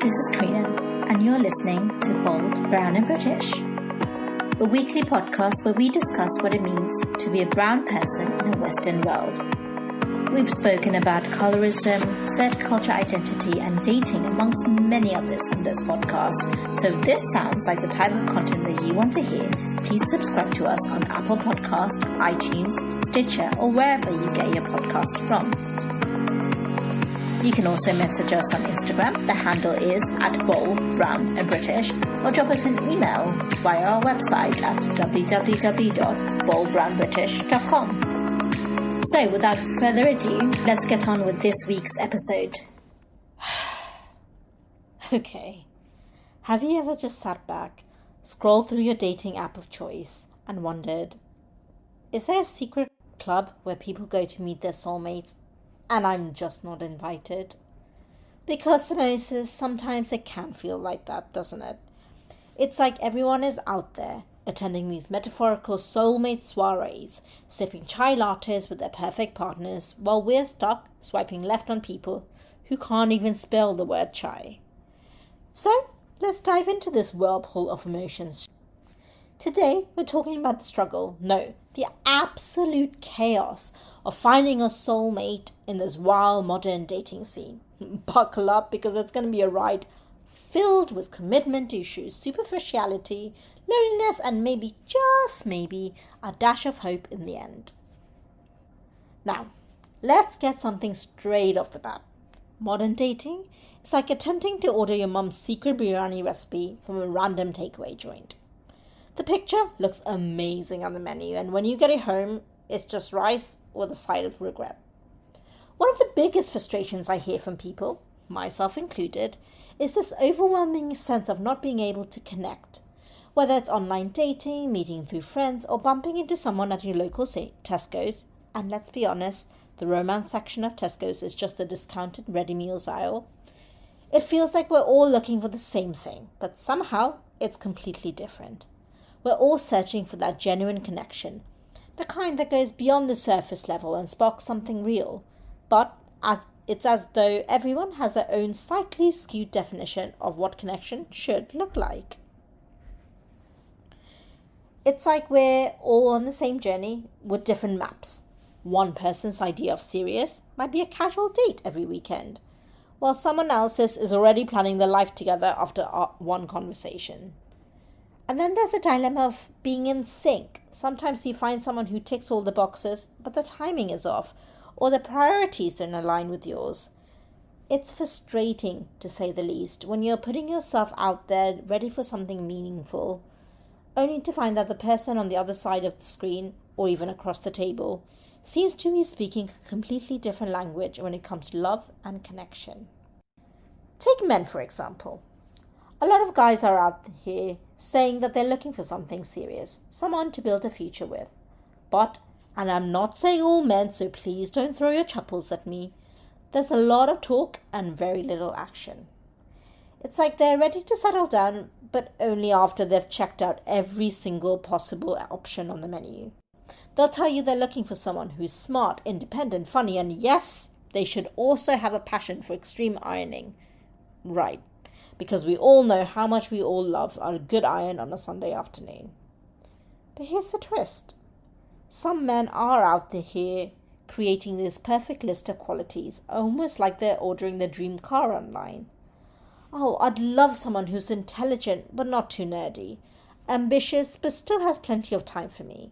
This is Karina, and you're listening to Bold, Brown and British, a weekly podcast where we discuss what it means to be a brown person in a Western world. We've spoken about colorism, third culture identity, and dating, amongst many others on this podcast. So if this sounds like the type of content that you want to hear, please subscribe to us on Apple Podcast, iTunes, Stitcher, or wherever you get your podcasts from. You can also message us on Instagram. The handle is @BoldBrownAndBritish, or drop us an email via our website at www.boldbrownbritish.com. So without further ado, let's get on with this week's episode. Okay, have you ever just sat back, scrolled through your dating app of choice, and wondered, is there a secret club where people go to meet their soulmates and I'm just not invited? Because sometimes it can feel like that, doesn't it? It's like everyone is out there attending these metaphorical soulmate soirees, sipping chai lattes with their perfect partners, while we're stuck swiping left on people who can't even spell the word chai. So let's dive into this whirlpool of emotions. Today, we're talking about the struggle, the absolute chaos of finding a soulmate in this wild modern dating scene. Buckle up, because it's going to be a ride filled with commitment issues, superficiality, loneliness, and maybe, just maybe, a dash of hope in the end. Now, let's get something straight off the bat. Modern dating is like attempting to order your mum's secret biryani recipe from a random takeaway joint. The picture looks amazing on the menu, and when you get it home, it's just rice with a side of regret. One of the biggest frustrations I hear from people, myself included, is this overwhelming sense of not being able to connect. Whether it's online dating, meeting through friends, or bumping into someone at your local Tesco's, and let's be honest, the romance section of Tesco's is just the discounted ready meals aisle. It feels like we're all looking for the same thing, but somehow it's completely different. We're all searching for that genuine connection, the kind that goes beyond the surface level and sparks something real. But it's as though everyone has their own slightly skewed definition of what connection should look like. It's like we're all on the same journey with different maps. One person's idea of serious might be a casual date every weekend, while someone else's is already planning their life together after one conversation. And then there's a dilemma of being in sync. Sometimes you find someone who ticks all the boxes, but the timing is off, or the priorities don't align with yours. It's frustrating, to say the least, when you're putting yourself out there ready for something meaningful, only to find that the person on the other side of the screen, or even across the table, seems to be speaking a completely different language when it comes to love and connection. Take men, for example. A lot of guys are out here saying that they're looking for something serious, someone to build a future with. But, and I'm not saying all men, so please don't throw your chappals at me, there's a lot of talk and very little action. It's like they're ready to settle down, but only after they've checked out every single possible option on the menu. They'll tell you they're looking for someone who's smart, independent, funny, and yes, they should also have a passion for extreme ironing. Right. Because we all know how much we all love a good iron on a Sunday afternoon. But here's the twist. Some men are out here creating this perfect list of qualities, almost like they're ordering their dream car online. Oh, I'd love someone who's intelligent but not too nerdy, ambitious but still has plenty of time for me,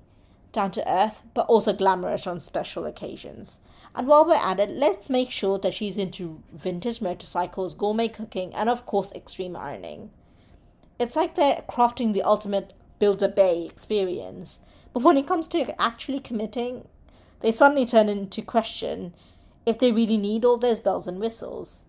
down to earth but also glamorous on special occasions. And while we're at it, let's make sure that she's into vintage motorcycles, gourmet cooking, and of course extreme ironing. It's like they're crafting the ultimate Build-A-Bay experience. But when it comes to actually committing, they suddenly turn into question if they really need all those bells and whistles.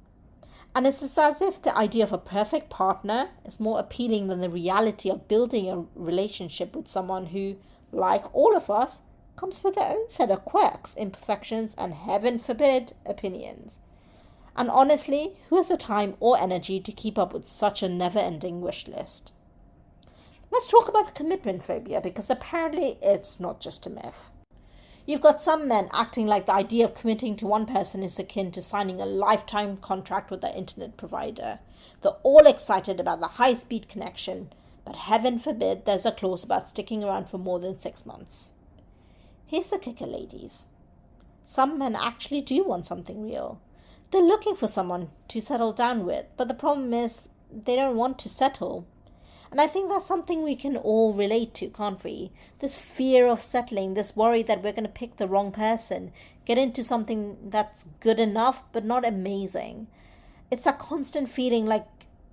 And it's as if the idea of a perfect partner is more appealing than the reality of building a relationship with someone who, like all of us, comes with their own set of quirks, imperfections, and heaven forbid, opinions. And honestly, who has the time or energy to keep up with such a never-ending wish list? Let's talk about the commitment phobia, because apparently it's not just a myth. You've got some men acting like the idea of committing to one person is akin to signing a lifetime contract with their internet provider. They're all excited about the high-speed connection, but heaven forbid there's a clause about sticking around for more than 6 months. Here's the kicker, ladies. Some men actually do want something real. They're looking for someone to settle down with, but the problem is they don't want to settle. And I think that's something we can all relate to, can't we? This fear of settling, this worry that we're going to pick the wrong person, get into something that's good enough but not amazing. It's a constant feeling like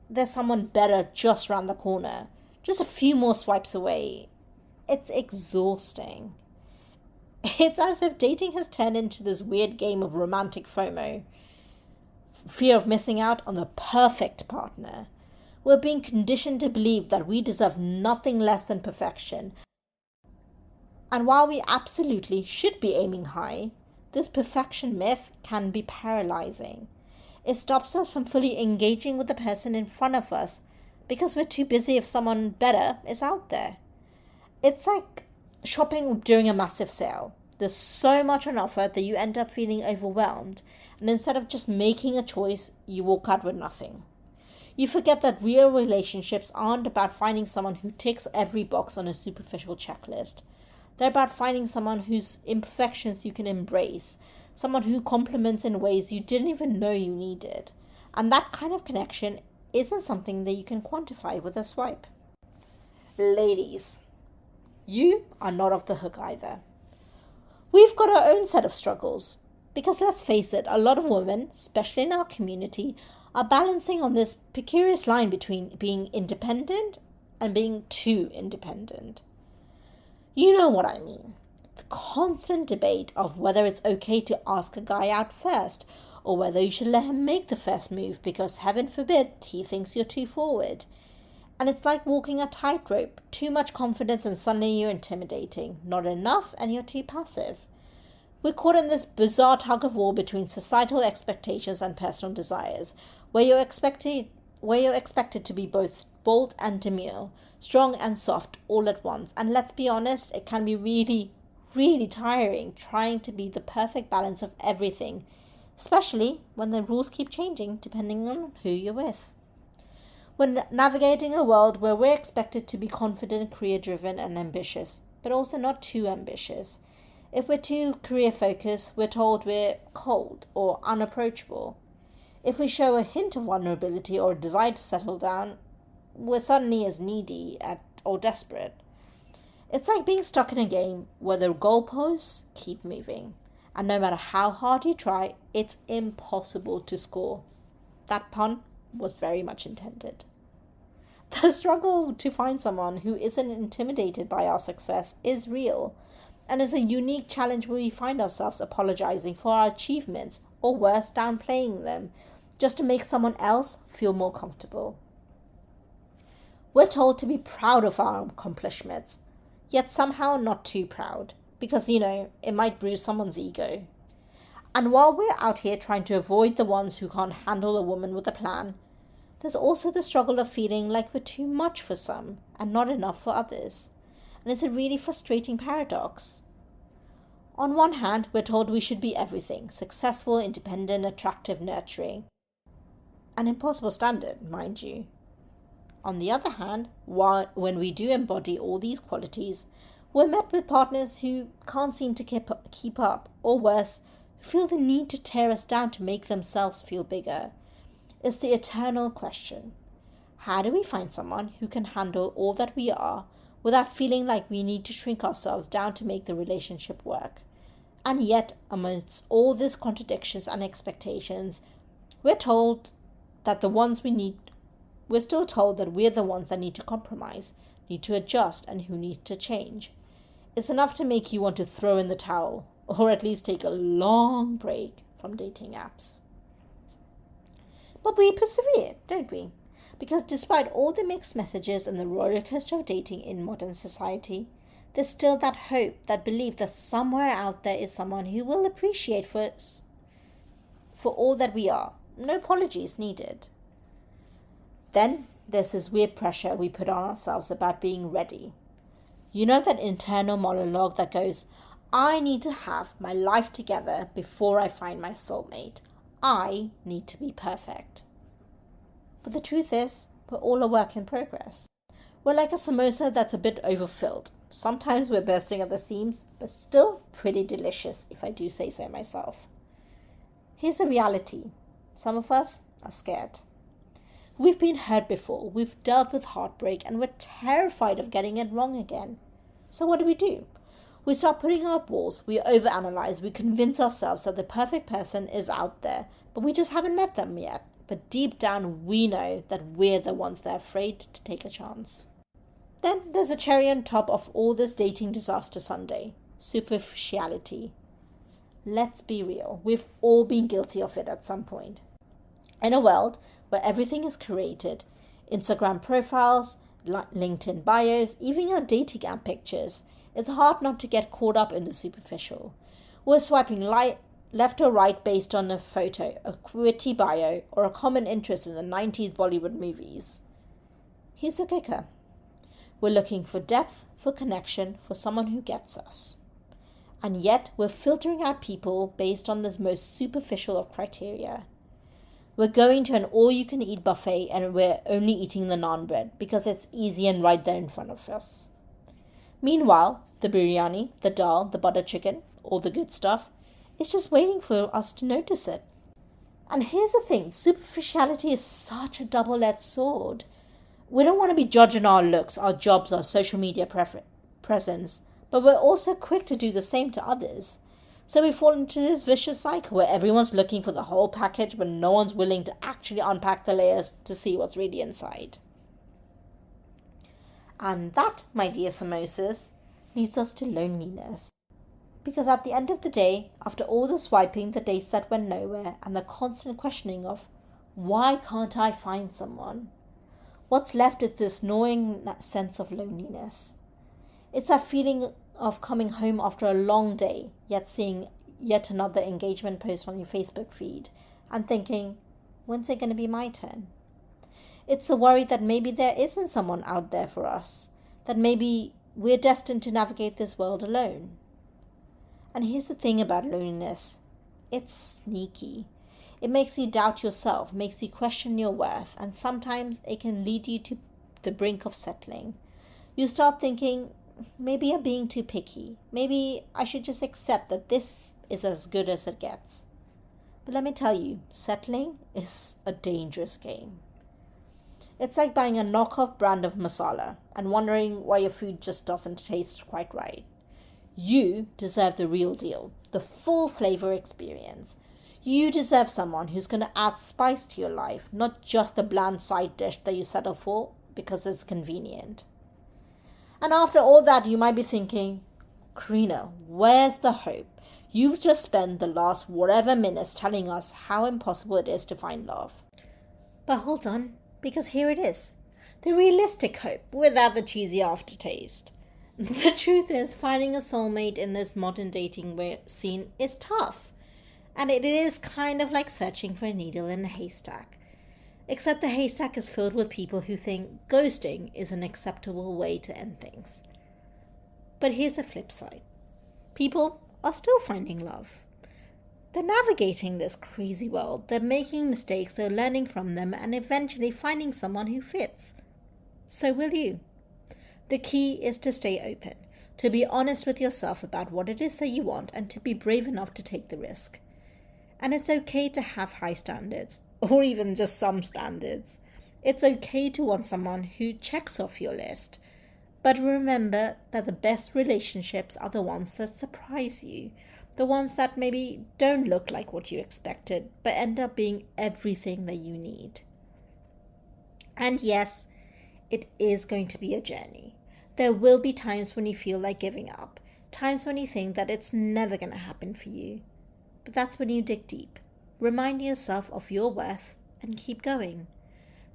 there's someone better just around the corner, just a few more swipes away. It's exhausting. It's as if dating has turned into this weird game of romantic FOMO. Fear of missing out on the perfect partner. We're being conditioned to believe that we deserve nothing less than perfection. And while we absolutely should be aiming high, this perfection myth can be paralyzing. It stops us from fully engaging with the person in front of us because we're too busy if someone better is out there. It's like shopping during a massive sale. There's so much on offer that you end up feeling overwhelmed, and instead of just making a choice, you walk out with nothing. You forget that real relationships aren't about finding someone who ticks every box on a superficial checklist. They're about finding someone whose imperfections you can embrace, someone who compliments in ways you didn't even know you needed. And that kind of connection isn't something that you can quantify with a swipe. Ladies, you are not off the hook either. We've got our own set of struggles. Because let's face it, a lot of women, especially in our community, are balancing on this precarious line between being independent and being too independent. You know what I mean. The constant debate of whether it's okay to ask a guy out first, or whether you should let him make the first move because heaven forbid he thinks you're too forward. And it's like walking a tightrope. Too much confidence and suddenly you're intimidating. Not enough and you're too passive. We're caught in this bizarre tug-of-war between societal expectations and personal desires, where you're expected to be both bold and demure, strong and soft all at once. And let's be honest, it can be really, really tiring trying to be the perfect balance of everything, especially when the rules keep changing depending on who you're with. We're navigating a world where we're expected to be confident, career-driven and ambitious, but also not too ambitious. If we're too career-focused, we're told we're cold or unapproachable. If we show a hint of vulnerability or a desire to settle down, we're suddenly as needy or desperate. It's like being stuck in a game where the goalposts keep moving, and no matter how hard you try, it's impossible to score. That pun was very much intended. The struggle to find someone who isn't intimidated by our success is real, and is a unique challenge where we find ourselves apologizing for our achievements, or worse, downplaying them, just to make someone else feel more comfortable. We're told to be proud of our accomplishments, yet somehow not too proud, because, it might bruise someone's ego. And while we're out here trying to avoid the ones who can't handle a woman with a plan, there's also the struggle of feeling like we're too much for some and not enough for others. And it's a really frustrating paradox. On one hand, we're told we should be everything: successful, independent, attractive, nurturing. An impossible standard, mind you. On the other hand, when we do embody all these qualities, we're met with partners who can't seem to keep up, or worse, who feel the need to tear us down to make themselves feel bigger. It's the eternal question. How do we find someone who can handle all that we are without feeling like we need to shrink ourselves down to make the relationship work? And yet, amidst all these contradictions and expectations, we're told that we're still told that we're the ones that need to compromise, need to adjust, and who need to change. It's enough to make you want to throw in the towel, or at least take a long break from dating apps. But we persevere, don't we? Because despite all the mixed messages and the rollercoaster of dating in modern society, there's still that hope, that belief that somewhere out there is someone who will appreciate us for all that we are. No apologies needed. Then there's this weird pressure we put on ourselves about being ready. You know that internal monologue that goes, I need to have my life together before I find my soulmate. I need to be perfect. But the truth is, we're all a work in progress. We're like a samosa that's a bit overfilled. Sometimes we're bursting at the seams, but still pretty delicious, if I do say so myself. Here's the reality. Some of us are scared. We've been hurt before, we've dealt with heartbreak, and we're terrified of getting it wrong again. So what do? We start putting up walls, we overanalyze, we convince ourselves that the perfect person is out there, but we just haven't met them yet. But deep down, we know that we're the ones that are afraid to take a chance. Then there's a cherry on top of all this dating disaster Sunday: superficiality. Let's be real, we've all been guilty of it at some point. In a world where everything is curated, Instagram profiles, LinkedIn bios, even your dating app pictures, it's hard not to get caught up in the superficial. We're swiping left or right based on a photo, a witty bio, or a common interest in the 90s Bollywood movies. Here's the kicker. We're looking for depth, for connection, for someone who gets us. And yet we're filtering out people based on this most superficial of criteria. We're going to an all-you-can-eat buffet and we're only eating the naan bread because it's easy and right there in front of us. Meanwhile, the biryani, the dal, the butter chicken, all the good stuff, it's just waiting for us to notice it. And here's the thing, superficiality is such a double-edged sword. We don't want to be judging our looks, our jobs, our social media presence, but we're also quick to do the same to others. So we fall into this vicious cycle where everyone's looking for the whole package, but no one's willing to actually unpack the layers to see what's really inside. And that, my dear samosas, leads us to loneliness. Because at the end of the day, after all the swiping, the dates that went nowhere, and the constant questioning of, why can't I find someone? What's left is this gnawing sense of loneliness. It's that feeling of coming home after a long day, yet seeing yet another engagement post on your Facebook feed, and thinking, when's it going to be my turn? It's a worry that maybe there isn't someone out there for us, that maybe we're destined to navigate this world alone. And here's the thing about loneliness. It's sneaky. It makes you doubt yourself, makes you question your worth, and sometimes it can lead you to the brink of settling. You start thinking, maybe I'm being too picky. Maybe I should just accept that this is as good as it gets. But let me tell you, settling is a dangerous game. It's like buying a knockoff brand of masala and wondering why your food just doesn't taste quite right. You deserve the real deal, the full flavor experience. You deserve someone who's going to add spice to your life, not just the bland side dish that you settle for because it's convenient. And after all that, you might be thinking, Karina, where's the hope? You've just spent the last whatever minutes telling us how impossible it is to find love. But hold on, because here it is. The realistic hope without the cheesy aftertaste. The truth is, finding a soulmate in this modern dating scene is tough. And it is kind of like searching for a needle in a haystack. Except the haystack is filled with people who think ghosting is an acceptable way to end things. But here's the flip side. People are still finding love. They're navigating this crazy world. They're making mistakes, they're learning from them, and eventually finding someone who fits. So will you. The key is to stay open, to be honest with yourself about what it is that you want, and to be brave enough to take the risk. And it's okay to have high standards, or even just some standards. It's okay to want someone who checks off your list. But remember that the best relationships are the ones that surprise you. The ones that maybe don't look like what you expected, but end up being everything that you need. And yes, it is going to be a journey. There will be times when you feel like giving up. Times when you think that it's never going to happen for you. But that's when you dig deep. Remind yourself of your worth and keep going.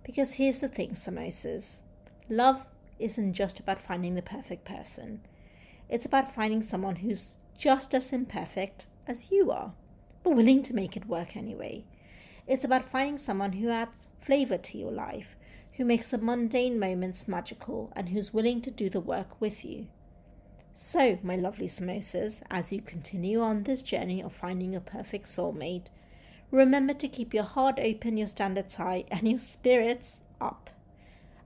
Because here's the thing, samosas. Love isn't just about finding the perfect person. It's about finding someone who's just as imperfect as you are, but willing to make it work anyway. It's about finding someone who adds flavor to your life, who makes the mundane moments magical, and who's willing to do the work with you. So, my lovely samosas, as you continue on this journey of finding your perfect soulmate, remember to keep your heart open, your standards high, and your spirits up.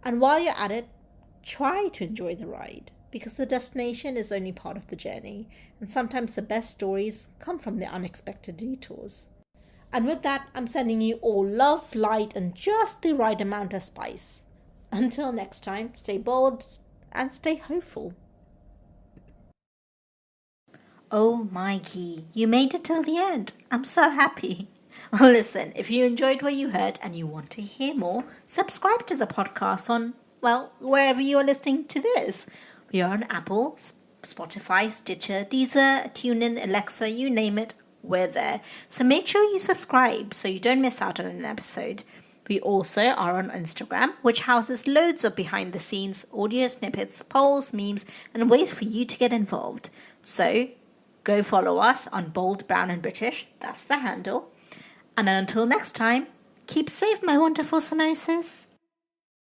And while you're at it, try to enjoy the ride, because the destination is only part of the journey, and sometimes the best stories come from the unexpected detours. And with that, I'm sending you all love, light, and just the right amount of spice. Until next time, stay bold and stay hopeful. Oh, Mikey, you made it till the end. I'm so happy. Well, listen, if you enjoyed what you heard and you want to hear more, subscribe to the podcast on, well, wherever you are listening to this. We are on Apple, Spotify, Stitcher, Deezer, TuneIn, Alexa, you name it, we're there. So make sure you subscribe so you don't miss out on an episode. We also are on Instagram, which houses loads of behind-the-scenes audio snippets, polls, memes, and ways for you to get involved. So go follow us on Bold, Brown and British. That's the handle. And until next time, keep safe, my wonderful samosas.